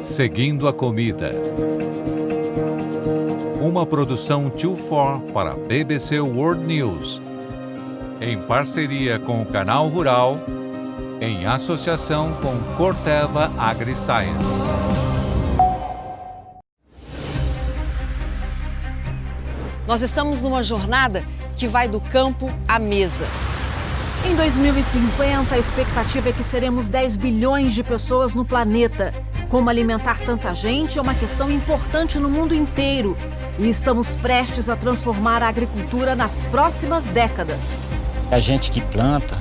Seguindo a Comida. Uma produção 24 para BBC World News. Em parceria com o Canal Rural, em associação com Corteva AgriScience. Nós estamos numa jornada que vai do campo à mesa. Em 2050, a expectativa é que seremos 10 bilhões de pessoas no planeta. Como alimentar tanta gente é uma questão importante no mundo inteiro. E estamos prestes a transformar a agricultura nas próximas décadas. A gente que planta,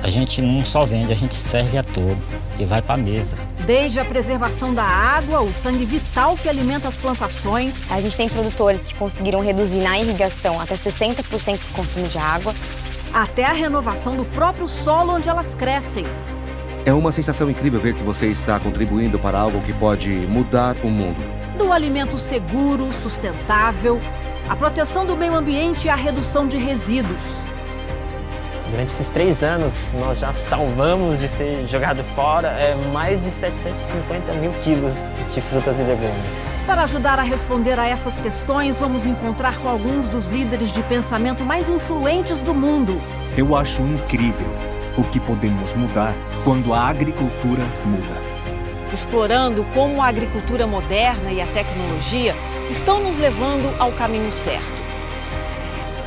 a gente não só vende, a gente serve a todo, que vai para a mesa. Desde a preservação da água, o sangue vital que alimenta as plantações. A gente tem produtores que conseguiram reduzir na irrigação até 60% do consumo de água. Até a renovação do próprio solo onde elas crescem. É uma sensação incrível ver que você está contribuindo para algo que pode mudar o mundo. Do alimento seguro, sustentável, a proteção do meio ambiente e a redução de resíduos. Durante esses 3 anos, nós já salvamos de ser jogado fora mais de 750 mil quilos de frutas e legumes. Para ajudar a responder a essas questões, vamos encontrar com alguns dos líderes de pensamento mais influentes do mundo. Eu acho incrível o que podemos mudar quando a agricultura muda. Explorando como a agricultura moderna e a tecnologia estão nos levando ao caminho certo.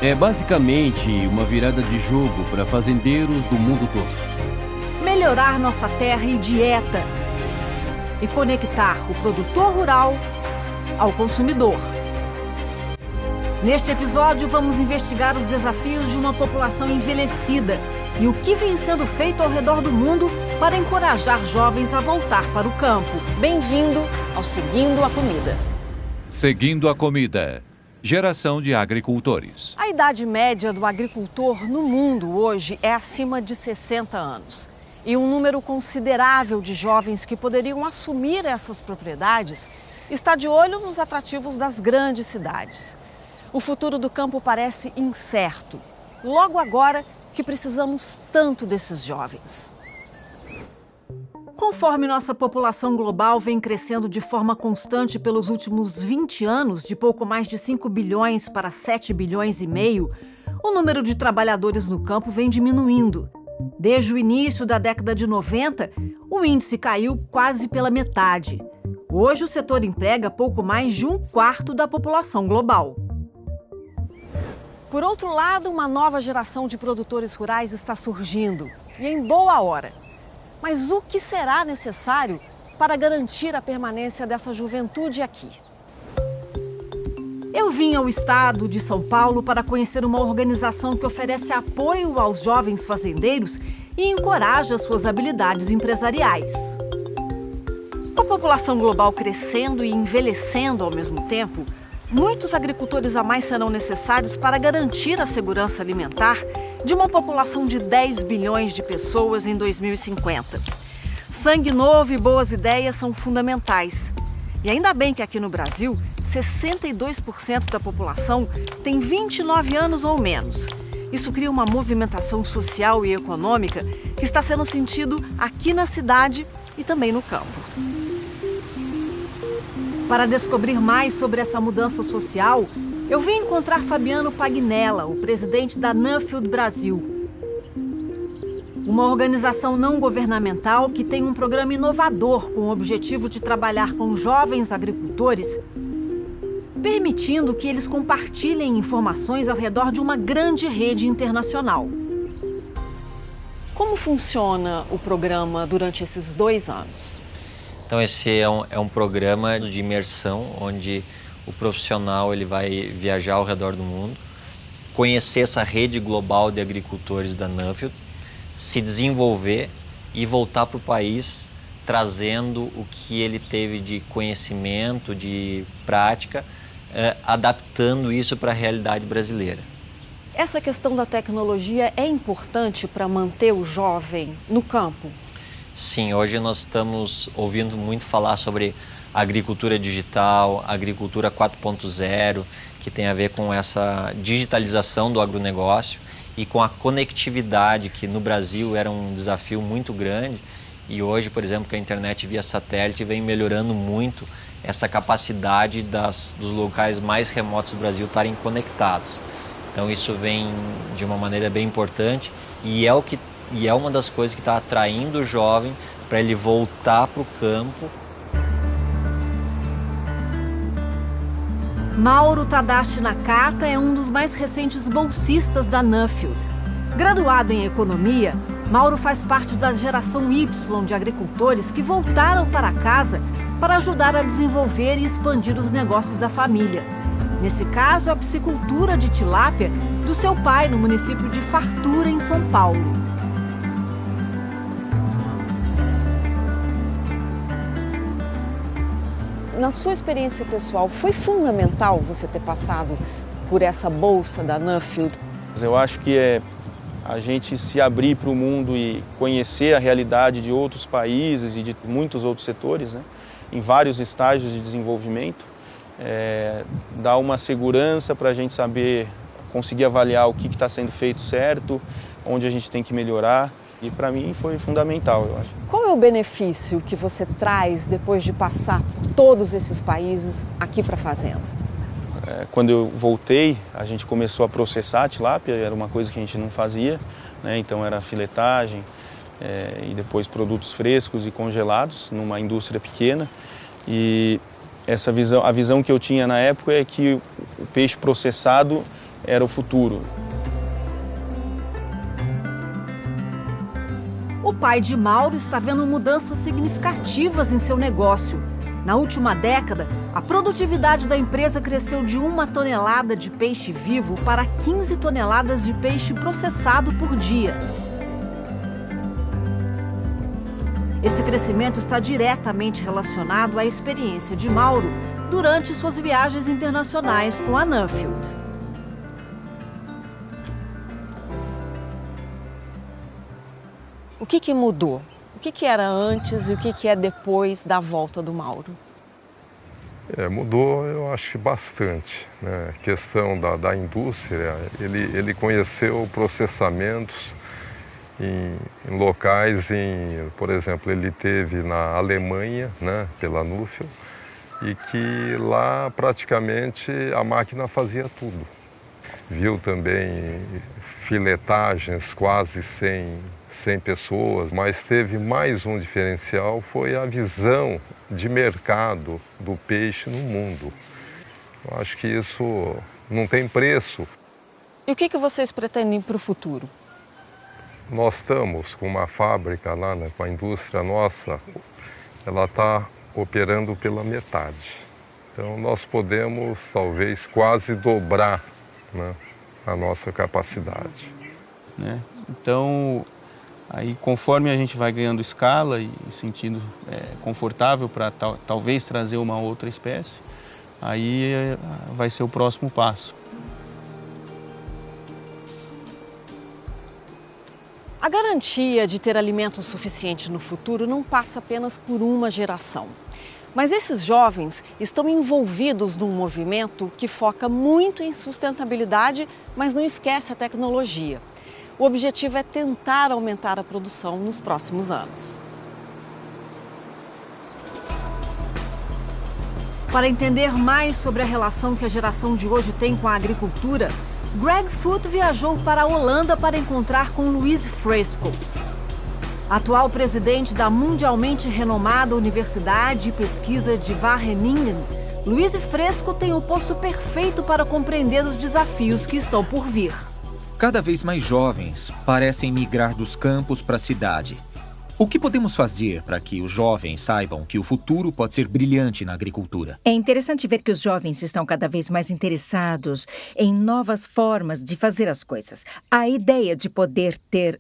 É basicamente uma virada de jogo para fazendeiros do mundo todo. Melhorar nossa terra e dieta. E conectar o produtor rural ao consumidor. Neste episódio, vamos investigar os desafios de uma população envelhecida e o que vem sendo feito ao redor do mundo para encorajar jovens a voltar para o campo. Bem-vindo ao Seguindo a Comida. Seguindo a Comida. Geração de agricultores. A idade média do agricultor no mundo hoje é acima de 60 anos. E um número considerável de jovens que poderiam assumir essas propriedades está de olho nos atrativos das grandes cidades. O futuro do campo parece incerto. Logo agora que precisamos tanto desses jovens. Conforme nossa população global vem crescendo de forma constante pelos últimos 20 anos, de pouco mais de 5 bilhões para 7 bilhões e meio, o número de trabalhadores no campo vem diminuindo. Desde o início da década de 90, o índice caiu quase pela metade. Hoje, o setor emprega pouco mais de 1/4 da população global. Por outro lado, uma nova geração de produtores rurais está surgindo, e em boa hora. Mas o que será necessário para garantir a permanência dessa juventude aqui? Eu vim ao estado de São Paulo para conhecer uma organização que oferece apoio aos jovens fazendeiros e encoraja suas habilidades empresariais. Com a população global crescendo e envelhecendo ao mesmo tempo, muitos agricultores a mais serão necessários para garantir a segurança alimentar de uma população de 10 bilhões de pessoas em 2050. Sangue novo e boas ideias são fundamentais. E ainda bem que aqui no Brasil, 62% da população tem 29 anos ou menos. Isso cria uma movimentação social e econômica que está sendo sentido aqui na cidade e também no campo. Para descobrir mais sobre essa mudança social, eu vim encontrar Fabiano Pagnella, o presidente da Nuffield Brasil. Uma organização não governamental que tem um programa inovador com o objetivo de trabalhar com jovens agricultores, permitindo que eles compartilhem informações ao redor de uma grande rede internacional. Como funciona o programa durante esses 2 anos? Então esse é um programa de imersão onde o profissional ele vai viajar ao redor do mundo, conhecer essa rede global de agricultores da Nuffield, se desenvolver e voltar para o país trazendo o que ele teve de conhecimento, de prática, adaptando isso para a realidade brasileira. Essa questão da tecnologia é importante para manter o jovem no campo? Sim, hoje nós estamos ouvindo muito falar sobre agricultura digital, agricultura 4.0, que tem a ver com essa digitalização do agronegócio e com a conectividade, que no Brasil era um desafio muito grande E hoje, por exemplo, com a internet via satélite vem melhorando muito essa capacidade dos locais mais remotos do Brasil estarem conectados. Então isso vem de uma maneira bem importante e é uma das coisas que está atraindo o jovem para ele voltar para o campo. Mauro Tadashi Nakata é um dos mais recentes bolsistas da Nuffield. Graduado em economia, Mauro faz parte da geração Y de agricultores que voltaram para casa para ajudar a desenvolver e expandir os negócios da família. Nesse caso, a piscicultura de tilápia do seu pai no município de Fartura, em São Paulo. Na sua experiência pessoal, foi fundamental você ter passado por essa bolsa da Nuffield? Eu acho que é a gente se abrir para o mundo e conhecer a realidade de outros países e de muitos outros setores, né, em vários estágios de desenvolvimento, dá uma segurança para a gente saber, conseguir avaliar o que está sendo feito certo, onde a gente tem que melhorar. E para mim foi fundamental, eu acho. Qual é o benefício que você traz depois de passar por todos esses países aqui para a fazenda? Quando eu voltei, a gente começou a processar a tilápia, era uma coisa que a gente não fazia, né? Então era filetagem e depois produtos frescos e congelados numa indústria pequena. E a visão que eu tinha na época é que o peixe processado era o futuro. O pai de Mauro está vendo mudanças significativas em seu negócio. Na última década, a produtividade da empresa cresceu de 1 tonelada de peixe vivo para 15 toneladas de peixe processado por dia. Esse crescimento está diretamente relacionado à experiência de Mauro durante suas viagens internacionais com a Nuffield. O que mudou? O que era antes e o que é depois da volta do Mauro? Mudou, eu acho que bastante, né? A questão da indústria, ele conheceu processamentos em locais, por exemplo, ele teve na Alemanha, né, pela Nuffield, e que lá praticamente a máquina fazia tudo. Viu também filetagens quase 100 pessoas, mas teve mais um diferencial, foi a visão de mercado do peixe no mundo. Eu acho que isso não tem preço. E o que vocês pretendem para o futuro? Nós estamos com uma fábrica lá, né, com a indústria nossa, ela está operando pela metade. Então nós podemos talvez quase dobrar, né, a nossa capacidade. Né? Então, aí, conforme a gente vai ganhando escala e sentindo confortável para talvez trazer uma outra espécie, aí vai ser o próximo passo. A garantia de ter alimento suficiente no futuro não passa apenas por uma geração. Mas esses jovens estão envolvidos num movimento que foca muito em sustentabilidade, mas não esquece a tecnologia. O objetivo é tentar aumentar a produção nos próximos anos. Para entender mais sobre a relação que a geração de hoje tem com a agricultura, Greg Foot viajou para a Holanda para encontrar com Louise Fresco. Atual presidente da mundialmente renomada Universidade e Pesquisa de Wageningen, Louise Fresco tem o poço perfeito para compreender os desafios que estão por vir. Cada vez mais jovens parecem migrar dos campos para a cidade. O que podemos fazer para que os jovens saibam que o futuro pode ser brilhante na agricultura? É interessante ver que os jovens estão cada vez mais interessados em novas formas de fazer as coisas. A ideia de poder ter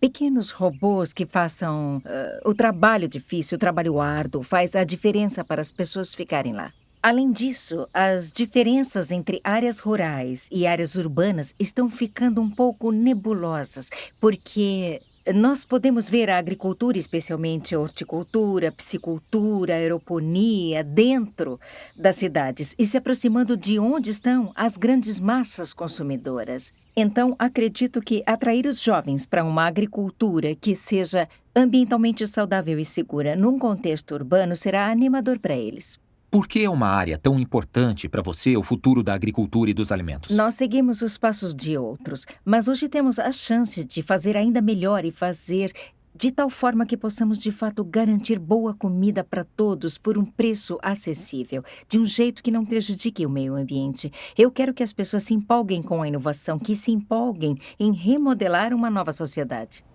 pequenos robôs que façam o trabalho difícil, o trabalho árduo, faz a diferença para as pessoas ficarem lá. Além disso, as diferenças entre áreas rurais e áreas urbanas estão ficando um pouco nebulosas, porque nós podemos ver a agricultura, especialmente a horticultura, piscicultura, aeroponia, dentro das cidades e se aproximando de onde estão as grandes massas consumidoras. Então, acredito que atrair os jovens para uma agricultura que seja ambientalmente saudável e segura num contexto urbano será animador para eles. Por que é uma área tão importante para você o futuro da agricultura e dos alimentos? Nós seguimos os passos de outros, mas hoje temos a chance de fazer ainda melhor e fazer de tal forma que possamos de fato garantir boa comida para todos por um preço acessível, de um jeito que não prejudique o meio ambiente. Eu quero que as pessoas se empolguem com a inovação, que se empolguem em remodelar uma nova sociedade.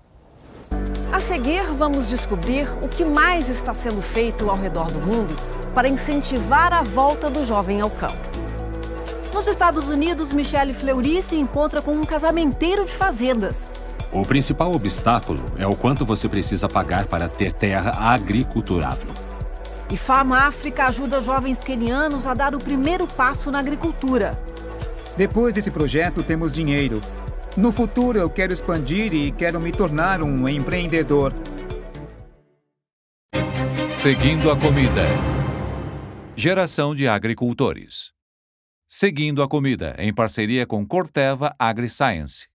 A seguir, vamos descobrir o que mais está sendo feito ao redor do mundo para incentivar a volta do jovem ao campo. Nos Estados Unidos, Michelle Fleury se encontra com um casamenteiro de fazendas. O principal obstáculo é o quanto você precisa pagar para ter terra agriculturável. E Farm África ajuda jovens quenianos a dar o primeiro passo na agricultura. Depois desse projeto, temos dinheiro. No futuro, eu quero expandir e quero me tornar um empreendedor. Seguindo a comida. Geração de agricultores. Seguindo a comida, em parceria com Corteva AgriScience.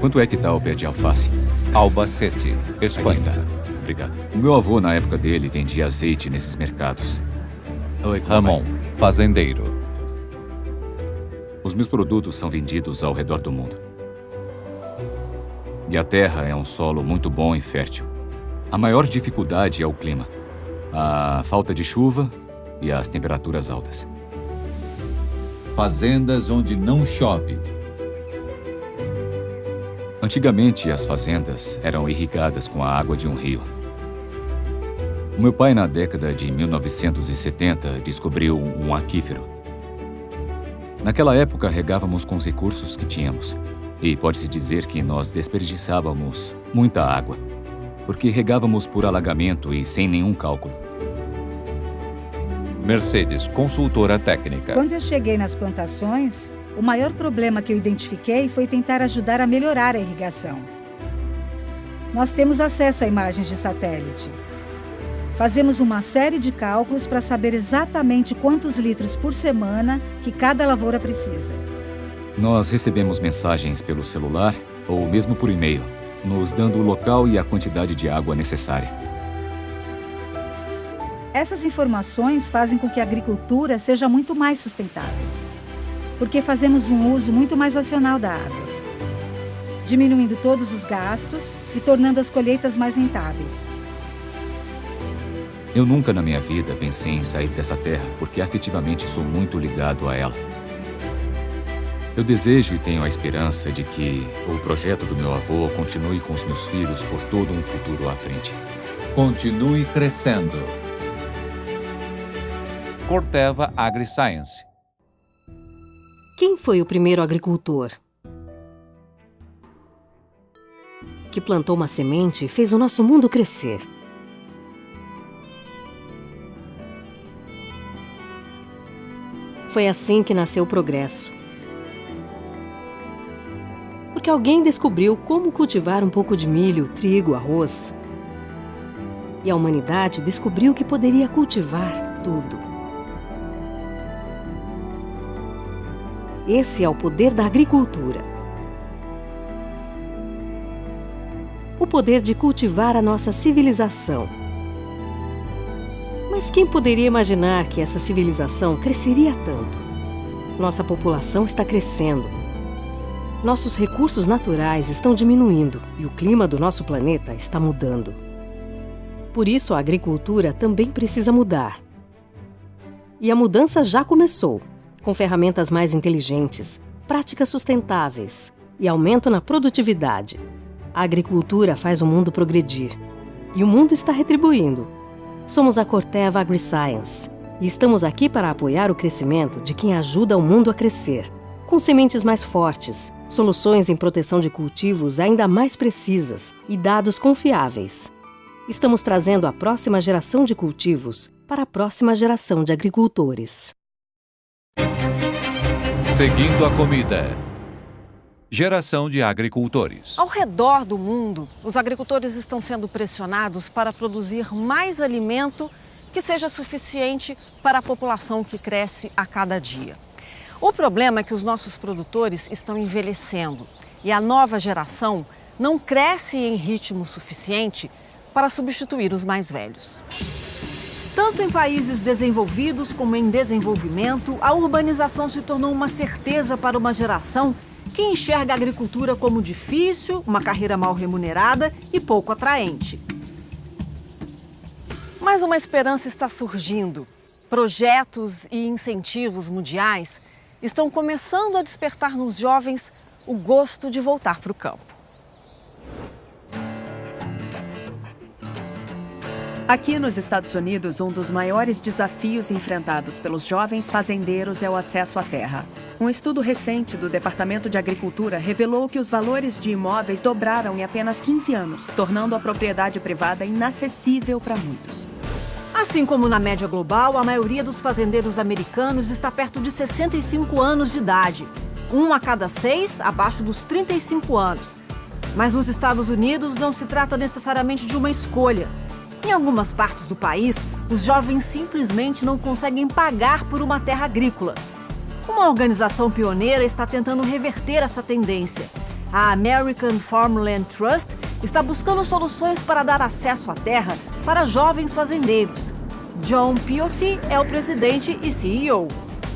Quanto é que está o pé de alface? Albacete, Espanha. Aqui está. Obrigado. O meu avô, na época dele, vendia azeite nesses mercados. Oi, Ramon, fazendeiro. Os meus produtos são vendidos ao redor do mundo. E a terra é um solo muito bom e fértil. A maior dificuldade é o clima. A falta de chuva e as temperaturas altas. Fazendas onde não chove. Antigamente, as fazendas eram irrigadas com a água de um rio. O meu pai, na década de 1970, descobriu um aquífero. Naquela época, regávamos com os recursos que tínhamos. E pode-se dizer que nós desperdiçávamos muita água, porque regávamos por alagamento e sem nenhum cálculo. Mercedes, consultora técnica. Quando eu cheguei nas plantações, o maior problema que eu identifiquei foi tentar ajudar a melhorar a irrigação. Nós temos acesso a imagens de satélite. Fazemos uma série de cálculos para saber exatamente quantos litros por semana que cada lavoura precisa. Nós recebemos mensagens pelo celular ou mesmo por e-mail, nos dando o local e a quantidade de água necessária. Essas informações fazem com que a agricultura seja muito mais sustentável, porque fazemos um uso muito mais racional da água, diminuindo todos os gastos e tornando as colheitas mais rentáveis. Eu nunca na minha vida pensei em sair dessa terra, porque afetivamente sou muito ligado a ela. Eu desejo e tenho a esperança de que o projeto do meu avô continue com os meus filhos por todo um futuro à frente. Continue crescendo. Corteva AgriScience. Quem foi o primeiro agricultor? Que plantou uma semente e fez o nosso mundo crescer. Foi assim que nasceu o progresso. Porque alguém descobriu como cultivar um pouco de milho, trigo, arroz. E a humanidade descobriu que poderia cultivar tudo. Esse é o poder da agricultura. O poder de cultivar a nossa civilização. Mas quem poderia imaginar que essa civilização cresceria tanto? Nossa população está crescendo. Nossos recursos naturais estão diminuindo e o clima do nosso planeta está mudando. Por isso, a agricultura também precisa mudar. E a mudança já começou, com ferramentas mais inteligentes, práticas sustentáveis e aumento na produtividade. A agricultura faz o mundo progredir e o mundo está retribuindo. Somos a Corteva AgriScience e estamos aqui para apoiar o crescimento de quem ajuda o mundo a crescer, com sementes mais fortes, soluções em proteção de cultivos ainda mais precisas e dados confiáveis. Estamos trazendo a próxima geração de cultivos para a próxima geração de agricultores. Seguindo a comida. Geração de agricultores. Ao redor do mundo, os agricultores estão sendo pressionados para produzir mais alimento que seja suficiente para a população que cresce a cada dia. O problema é que os nossos produtores estão envelhecendo e a nova geração não cresce em ritmo suficiente para substituir os mais velhos. Tanto em países desenvolvidos como em desenvolvimento, a urbanização se tornou uma certeza para uma geração que enxerga a agricultura como difícil, uma carreira mal remunerada e pouco atraente. Mas uma esperança está surgindo. Projetos e incentivos mundiais estão começando a despertar nos jovens o gosto de voltar para o campo. Aqui nos Estados Unidos, um dos maiores desafios enfrentados pelos jovens fazendeiros é o acesso à terra. Um estudo recente do Departamento de Agricultura revelou que os valores de imóveis dobraram em apenas 15 anos, tornando a propriedade privada inacessível para muitos. Assim como na média global, a maioria dos fazendeiros americanos está perto de 65 anos de idade. 1 a cada 6 abaixo dos 35 anos. Mas nos Estados Unidos não se trata necessariamente de uma escolha. Em algumas partes do país, os jovens simplesmente não conseguem pagar por uma terra agrícola. Uma organização pioneira está tentando reverter essa tendência. A American Farmland Trust está buscando soluções para dar acesso à terra para jovens fazendeiros. John Piotti é o presidente e CEO.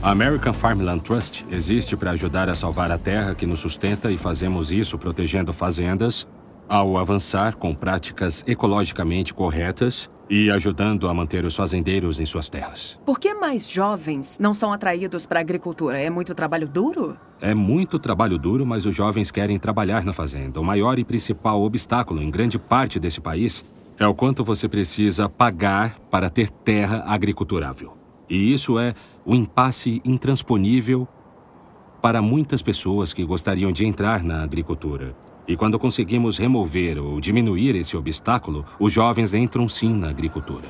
A American Farmland Trust existe para ajudar a salvar a terra que nos sustenta e fazemos isso protegendo fazendas, ao avançar com práticas ecologicamente corretas e ajudando a manter os fazendeiros em suas terras. Por que mais jovens não são atraídos para a agricultura? É muito trabalho duro? É muito trabalho duro, mas os jovens querem trabalhar na fazenda. O maior e principal obstáculo em grande parte desse país é o quanto você precisa pagar para ter terra agriculturável. E isso é um impasse intransponível para muitas pessoas que gostariam de entrar na agricultura. E quando conseguimos remover ou diminuir esse obstáculo, os jovens entram sim na agricultura.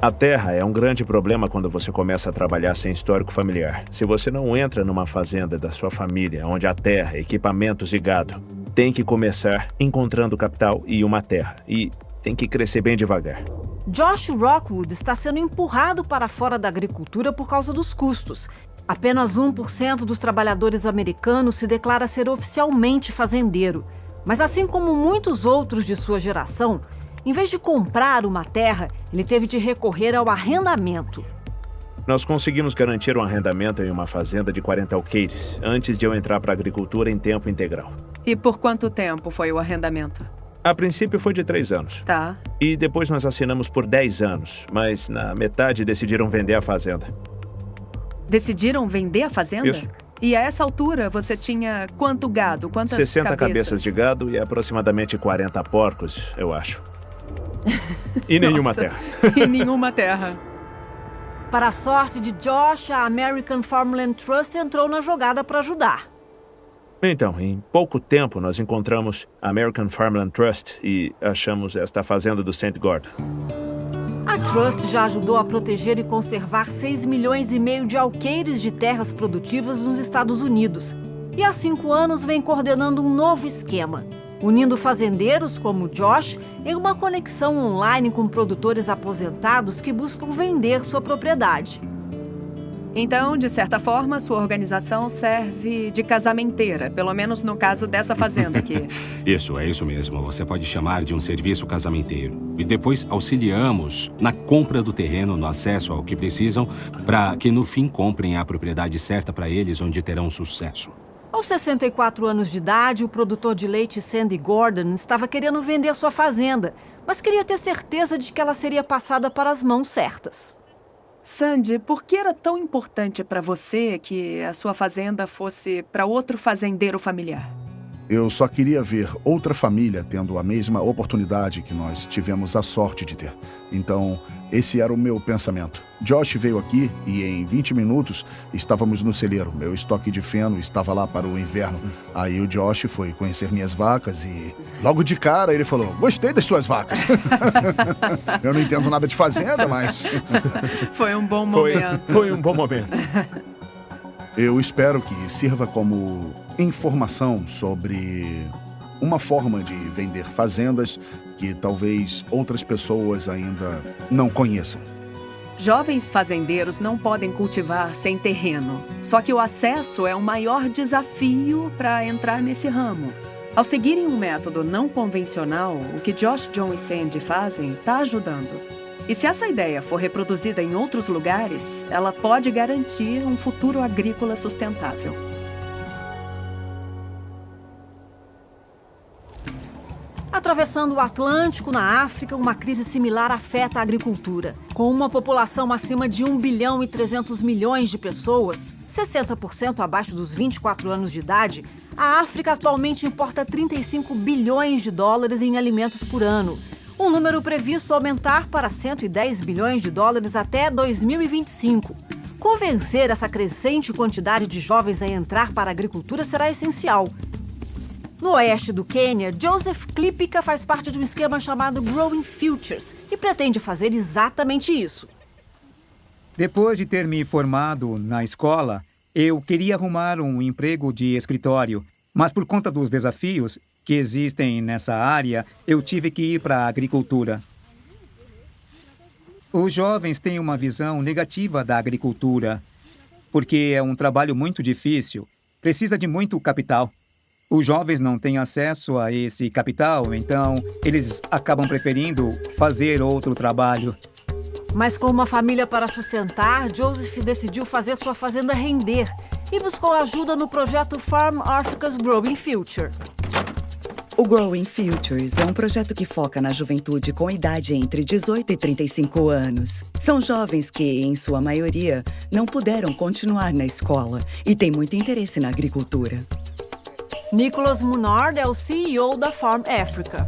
A terra é um grande problema quando você começa a trabalhar sem histórico familiar. Se você não entra numa fazenda da sua família, onde há terra, equipamentos e gado, tem que começar encontrando capital e uma terra. E tem que crescer bem devagar. Josh Rockwood está sendo empurrado para fora da agricultura por causa dos custos. Apenas 1% dos trabalhadores americanos se declara ser oficialmente fazendeiro. Mas assim como muitos outros de sua geração, em vez de comprar uma terra, ele teve de recorrer ao arrendamento. Nós conseguimos garantir um arrendamento em uma fazenda de 40 alqueires, antes de eu entrar para a agricultura em tempo integral. E por quanto tempo foi o arrendamento? A princípio foi de 3 anos. Tá. E depois nós assinamos por 10 anos, mas na metade decidiram vender a fazenda. Decidiram vender a fazenda? Isso. E a essa altura você tinha quanto gado? Quantas 60 cabeças de gado e aproximadamente 40 porcos, eu acho. E nenhuma terra. E nenhuma terra. Para a sorte de Josh, a American Farmland Trust entrou na jogada para ajudar. Então, em pouco tempo nós encontramos a American Farmland Trust e achamos esta fazenda do St. Gordon. A Trust já ajudou a proteger e conservar 6,5 milhões de alqueires de terras produtivas nos Estados Unidos. E há 5 anos vem coordenando um novo esquema, unindo fazendeiros como Josh em uma conexão online com produtores aposentados que buscam vender sua propriedade. Então, de certa forma, sua organização serve de casamenteira, pelo menos no caso dessa fazenda aqui. Isso, é isso mesmo. Você pode chamar de um serviço casamenteiro. E depois auxiliamos na compra do terreno, no acesso ao que precisam, para que no fim comprem a propriedade certa para eles, onde terão sucesso. Aos 64 anos de idade, o produtor de leite Sandy Gordon estava querendo vender sua fazenda, mas queria ter certeza de que ela seria passada para as mãos certas. Sandy, por que era tão importante para você que a sua fazenda fosse para outro fazendeiro familiar? Eu só queria ver outra família tendo a mesma oportunidade que nós tivemos a sorte de ter. Então, Esse era o meu pensamento. Josh veio aqui e em 20 minutos estávamos no celeiro. Meu estoque de feno estava lá para o inverno. Aí o Josh foi conhecer minhas vacas e logo de cara ele falou: gostei das suas vacas. Eu não entendo nada de fazenda, mas... Foi um bom momento. Foi um bom momento. Eu espero que sirva como informação sobre uma forma de vender fazendas que talvez outras pessoas ainda não conheçam. Jovens fazendeiros não podem cultivar sem terreno. Só que o acesso é o maior desafio para entrar nesse ramo. Ao seguirem um método não convencional, o que Josh, John e Sandy fazem está ajudando. E se essa ideia for reproduzida em outros lugares, ela pode garantir um futuro agrícola sustentável. Atravessando o Atlântico, na África, uma crise similar afeta a agricultura. Com uma população acima de 1 bilhão e 300 milhões de pessoas, 60% abaixo dos 24 anos de idade, a África atualmente importa 35 bilhões de dólares em alimentos por ano. Um número previsto aumentar para 110 bilhões de dólares até 2025. Convencer essa crescente quantidade de jovens a entrar para a agricultura será essencial. No oeste do Quênia, Joseph Klipika faz parte de um esquema chamado Growing Futures e pretende fazer exatamente isso. Depois de ter me formado na escola, eu queria arrumar um emprego de escritório, mas por conta dos desafios que existem nessa área, eu tive que ir para a agricultura. Os jovens têm uma visão negativa da agricultura, porque é um trabalho muito difícil, precisa de muito capital. Os jovens não têm acesso a esse capital, então eles acabam preferindo fazer outro trabalho. Mas com uma família para sustentar, Joseph decidiu fazer sua fazenda render e buscou ajuda no projeto Farm Africa's Growing Future. O Growing Futures é um projeto que foca na juventude com idade entre 18 e 35 anos. São jovens que, em sua maioria, não puderam continuar na escola e têm muito interesse na agricultura. Nicholas Munard é o CEO da Farm Africa.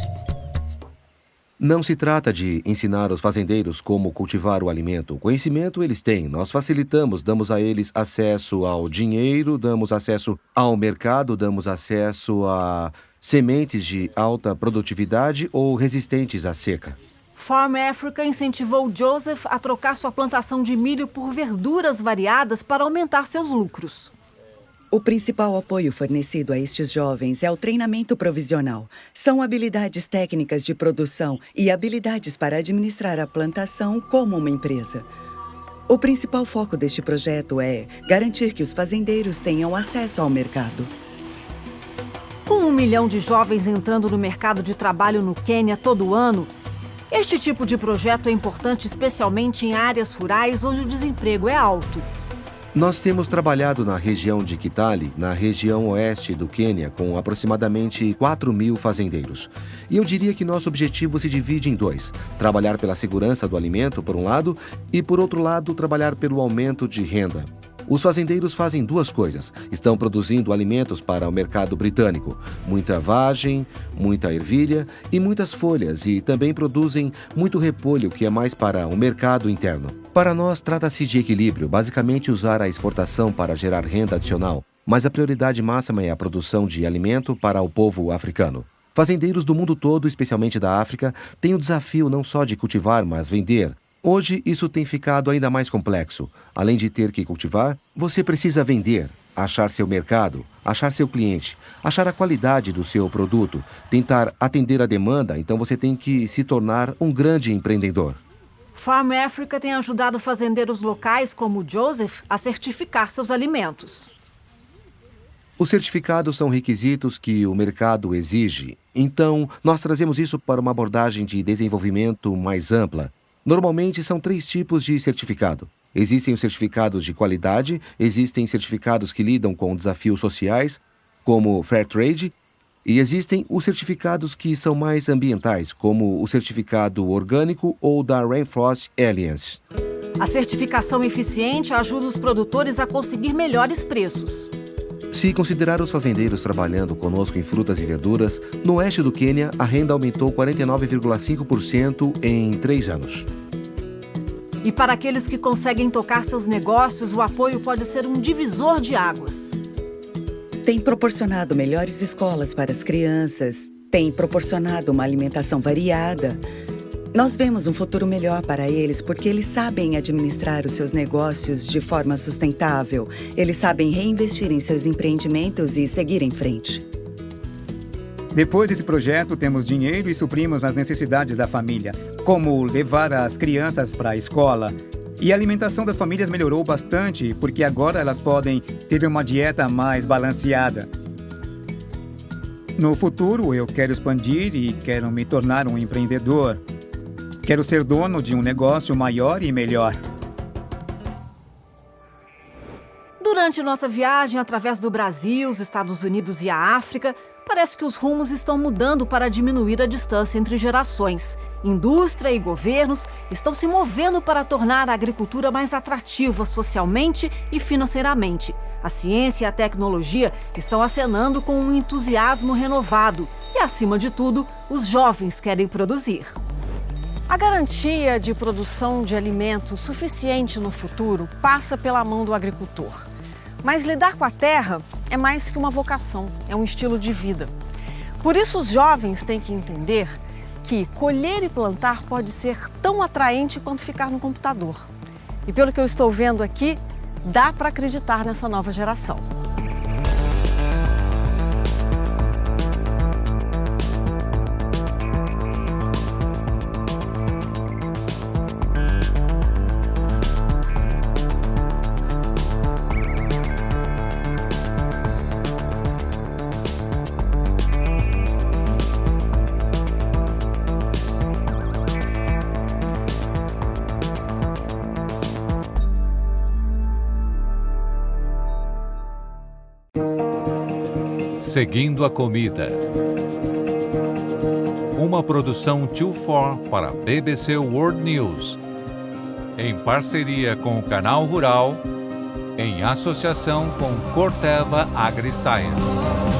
Não se trata de ensinar os fazendeiros como cultivar o alimento. O conhecimento eles têm. Nós facilitamos, damos a eles acesso ao dinheiro, damos acesso ao mercado, damos acesso a sementes de alta produtividade ou resistentes à seca. Farm Africa incentivou Joseph a trocar sua plantação de milho por verduras variadas para aumentar seus lucros. O principal apoio fornecido a estes jovens é o treinamento provisional. São habilidades técnicas de produção e habilidades para administrar a plantação como uma empresa. O principal foco deste projeto é garantir que os fazendeiros tenham acesso ao mercado. Com 1 milhão de jovens entrando no mercado de trabalho no Quênia todo ano, este tipo de projeto é importante especialmente em áreas rurais onde o desemprego é alto. Nós temos trabalhado na região de Kitale, na região oeste do Quênia, com aproximadamente 4.000 fazendeiros. E eu diria que nosso objetivo se divide em dois: trabalhar pela segurança do alimento, por um lado, e, por outro lado, trabalhar pelo aumento de renda. Os fazendeiros fazem duas coisas. Estão produzindo alimentos para o mercado britânico. Muita vagem, muita ervilha e muitas folhas. E também produzem muito repolho, que é mais para o mercado interno. Para nós, trata-se de equilíbrio. Basicamente, usar a exportação para gerar renda adicional. Mas a prioridade máxima é a produção de alimento para o povo africano. Fazendeiros do mundo todo, especialmente da África, têm o desafio não só de cultivar, mas vender. Hoje, isso tem ficado ainda mais complexo. Além de ter que cultivar, você precisa vender, achar seu mercado, achar seu cliente, achar a qualidade do seu produto, tentar atender a demanda, então você tem que se tornar um grande empreendedor. Farm Africa tem ajudado fazendeiros locais como Joseph a certificar seus alimentos. Os certificados são requisitos que o mercado exige. Então, nós trazemos isso para uma abordagem de desenvolvimento mais ampla. Normalmente, são 3 tipos de certificado. Existem os certificados de qualidade, existem certificados que lidam com desafios sociais, como Fair Trade, e existem os certificados que são mais ambientais, como o certificado orgânico ou da Rainforest Alliance. A certificação eficiente ajuda os produtores a conseguir melhores preços. Se considerar os fazendeiros trabalhando conosco em frutas e verduras, no oeste do Quênia, a renda aumentou 49,5% em 3 anos. E para aqueles que conseguem tocar seus negócios, o apoio pode ser um divisor de águas. Tem proporcionado melhores escolas para as crianças, tem proporcionado uma alimentação variada. Nós vemos um futuro melhor para eles porque eles sabem administrar os seus negócios de forma sustentável. Eles sabem reinvestir em seus empreendimentos e seguir em frente. Depois desse projeto, temos dinheiro e suprimos as necessidades da família, como levar as crianças para a escola. E a alimentação das famílias melhorou bastante, porque agora elas podem ter uma dieta mais balanceada. No futuro, eu quero expandir e quero me tornar um empreendedor. Quero ser dono de um negócio maior e melhor. Durante nossa viagem através do Brasil, os Estados Unidos e a África, parece que os rumos estão mudando para diminuir a distância entre gerações. Indústria e governos estão se movendo para tornar a agricultura mais atrativa socialmente e financeiramente. A ciência e a tecnologia estão acenando com um entusiasmo renovado. E, acima de tudo, os jovens querem produzir. A garantia de produção de alimentos suficiente no futuro passa pela mão do agricultor. Mas lidar com a terra é mais que uma vocação, é um estilo de vida. Por isso, os jovens têm que entender que colher e plantar pode ser tão atraente quanto ficar no computador. E pelo que eu estou vendo aqui, dá para acreditar nessa nova geração. Seguindo a Comida. Uma produção 24 para BBC World News. Em parceria com o Canal Rural, em associação com Corteva AgriScience.